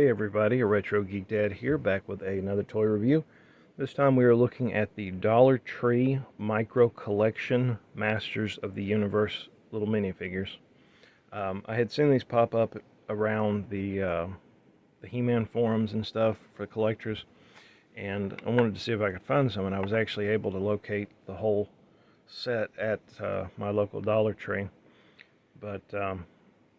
Hey everybody, a Retro Geek Dad here, back with another toy review. This time we are looking at the Dollar Tree Micro Collection Masters of the Universe little minifigures. I had seen these pop up around the He-Man forums and stuff for collectors, and I wanted to see if I could find some, and I was actually able to locate the whole set at my local Dollar Tree. But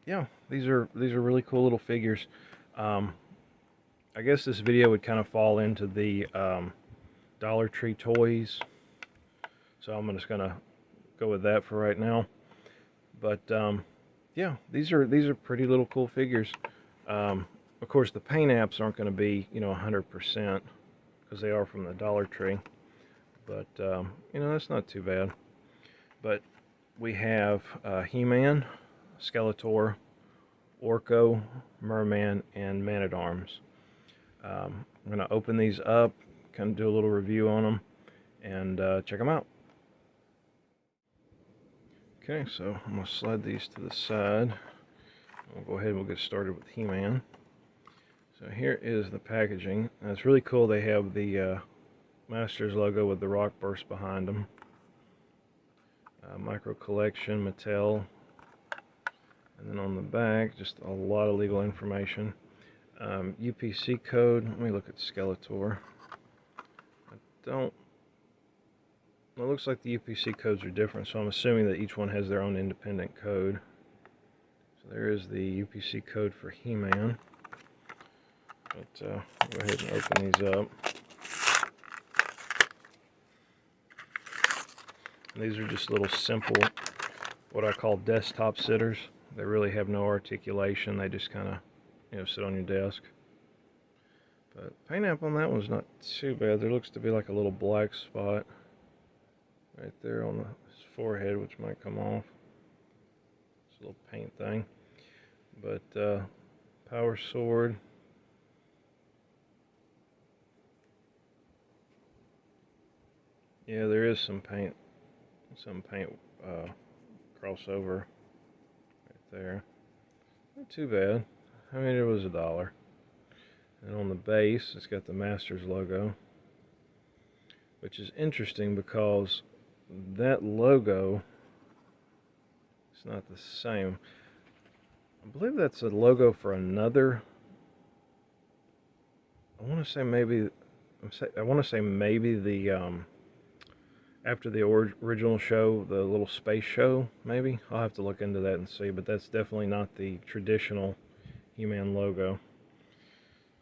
yeah, these are really cool little figures. I guess this video would kind of fall into the Dollar Tree toys, so I'm just gonna go with that for right now. But yeah, these are pretty little cool figures. Of course, the paint apps aren't going to be 100% because they are from the Dollar Tree, but that's not too bad. But we have He-Man, Skeletor, Orca, Merman, and Man-at-Arms. I'm going to open these up, kind of do a little review on them, and check them out. Okay, so I'm going to slide these to the side. We'll go ahead and we'll get started with He-Man. So here is the packaging. And it's really cool. They have the Masters logo with the rock burst behind them. Micro Collection, Mattel. And then on the back, just a lot of legal information. UPC code. Let me look at Skeletor. It looks like the UPC codes are different, so I'm assuming that each one has their own independent code. So there is the UPC code for He-Man. But I'll go ahead and open these up. And these are just little simple, what I call desktop sitters. They really have no articulation. They just kind of, sit on your desk. But paint app on that one's not too bad. There looks to be like a little black spot right there on his forehead, which might come off. It's a little paint thing. But power sword. Yeah, there is some paint crossover right there. Not too bad. I mean, it was $1. And on the base, it's got the Masters logo, which is interesting because that logo is not the same. I believe that's a logo for another. I want to say maybe the after the original show, the little space show, maybe. I'll have to look into that and see, but that's definitely not the traditional He-Man logo.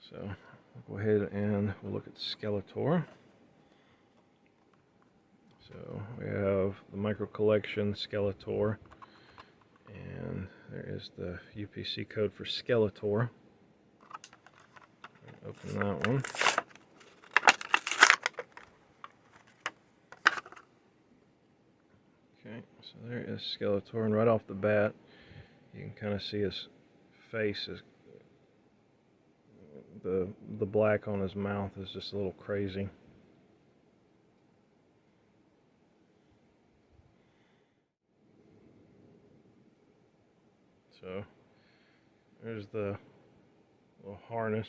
So we'll go ahead and we'll look at Skeletor. So we have the Micro Collection Skeletor, and there is the UPC code for Skeletor. Open that one. Okay, so there is Skeletor, and right off the bat, you can kind of see his face is the black on his mouth is just a little crazy. So there's the little harness.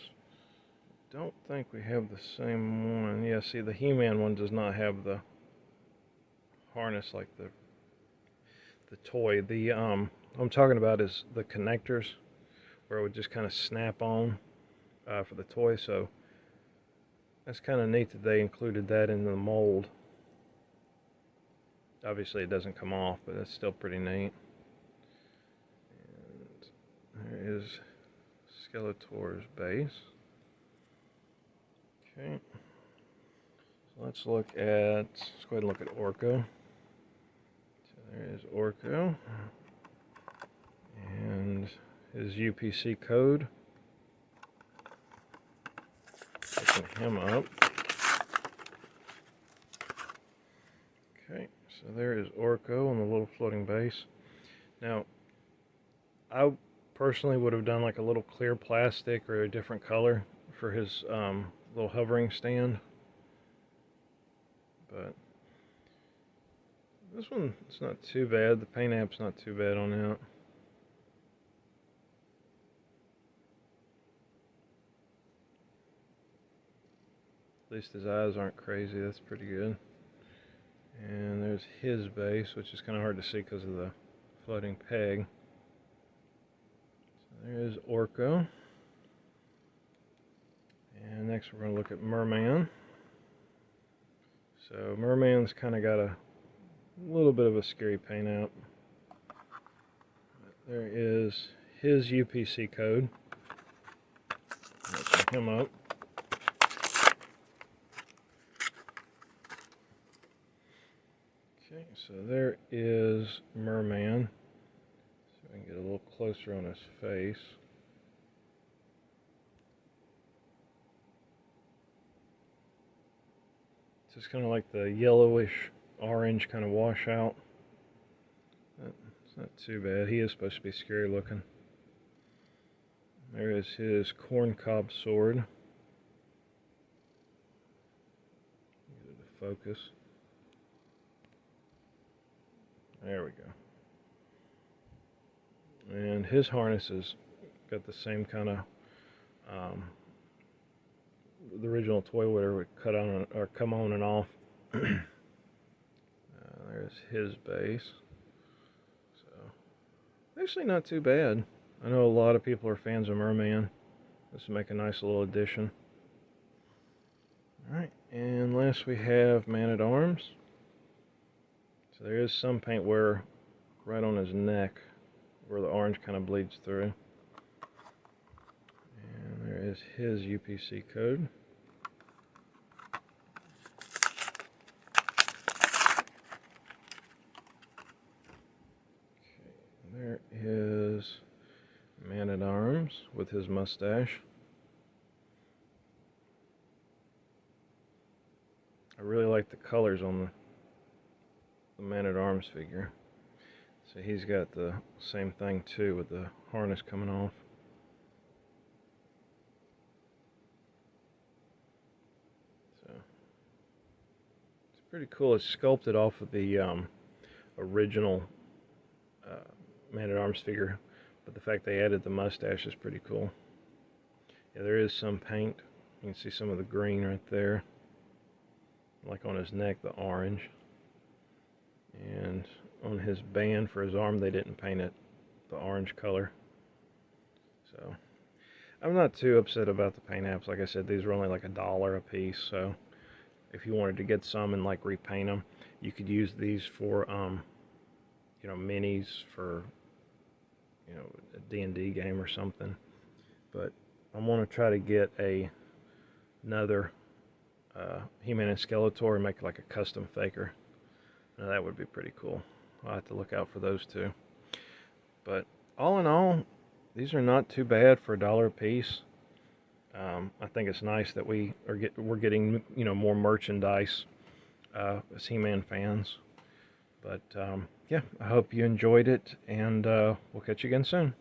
Don't think we have the same one. Yeah, see, the He-Man one does not have the harness like the toy. The what I'm talking about is the connectors where it would just kind of snap on for the toy. So that's kind of neat that they included that in the mold. Obviously it doesn't come off, but that's still pretty neat. And there is Skeletor's base. Okay, so let's go ahead and look at Orca. So there is Orca and his UPC code. Open him up. Okay, so there is Orca on the little floating base. Now, I personally would have done like a little clear plastic or a different color for his little hovering stand, but this one, it's not too bad. The paint app's not too bad on that. At least his eyes aren't crazy. That's pretty good. And there's his base, which is kind of hard to see because of the floating peg. So there's Orca. And next we're going to look at Merman. So Merman's kind of got a little bit of a scary paint out. There is his UPC code. Let's pick him up. Okay, so there is Merman. So we can get a little closer on his face. It's just kind of like the yellowish orange kind of washout. It's not too bad. He is supposed to be scary looking. There is his corncob sword. Get it to focus. There we go. And his harness has got the same kind of the original toy where would cut on or come on and off. There's his base. So actually not too bad. I know a lot of people are fans of Merman. This will make a nice little addition. Alright, and last we have Man-at-Arms. So there is some paint wear right on his neck where the orange kind of bleeds through. And there is his UPC code. Okay, there is Man-at-Arms with his mustache. I really like the colors on the Man-at-Arms figure. So he's got the same thing too with the harness coming off. So it's pretty cool. It's sculpted off of the original Man-at-Arms figure, but the fact they added the mustache is pretty cool. Yeah, there is some paint. You can see some of the green right there. Like on his neck, the orange. And on his band for his arm, they didn't paint it the orange color. So I'm not too upset about the paint apps. Like I said, these were only like $1 a piece. So if you wanted to get some and like repaint them, you could use these for you know, minis for, you know, a D&D game or something. But I'm going to try to get another He-Man and Skeletor and make like a custom faker. Now that would be pretty cool. I'll have to look out for those two. But all in all, these are not too bad for $1 a piece. I think it's nice that we're getting, you know, more merchandise as He-Man fans. But yeah, I hope you enjoyed it, and we'll catch you again soon.